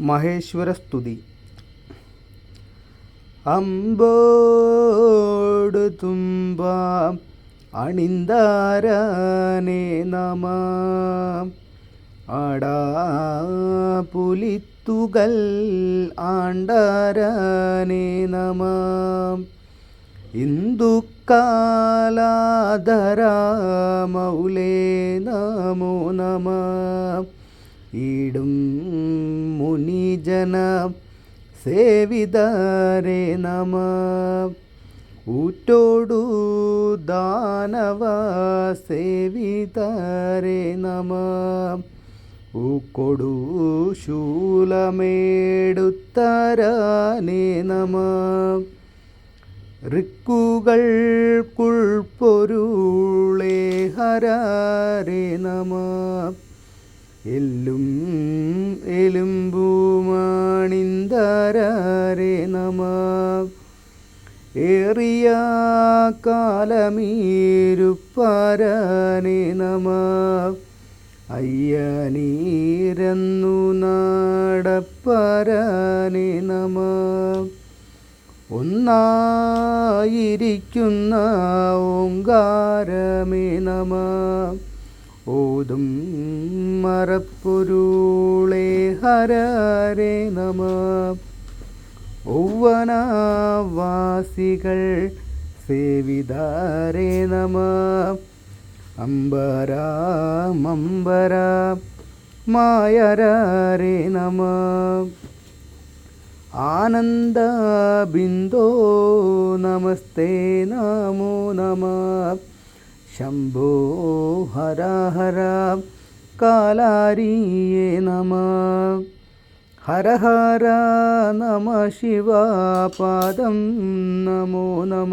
മഹേശ്വരസ്തുതി. അമ്പോട് തുമ്പ അണിന്താരനെ നമ, അടാപുലിത്തുകൽ ആണ്ടാരനെ നമ, ഇന്ദുക്കാലാധര മൗലേ നമോ നമ, ഈടും മുനിജന സേവിതരേ നമ, ഊറ്റോടു ദാനവ സേവിതരേ നമ, ഊക്കൊടു ശൂലമേടുത്തരനേ നമ, ഋക്കുകൾക്കുൾപ്പൊരുളേ ഹരരേ നമ, എല്ലും എലുമ്പുമാണിന്ദരേ നമ, ഏറിയ കാലമീരുപ്പരനേ നമ, അയ്യനീരന്നു നടപ്പരനേ നമ, ഒന്നായിരിക്കുന്ന ഓങ്കാരമേ നമ, ഓതും മറപ്പൊരുളേ ഹരരേ നമ, ഔവനവാസികൾ സേവിതരേ നമ, അംബരമംബര മായരരേ നമ, ആനന്ദബിന്ദോ നമസ്തേ നമോ നമ, ശംഭോ ഹര ഹര കാലാരിയേ നമ, ഹര ഹര നമ ശിവ പാദം നമോ നമ.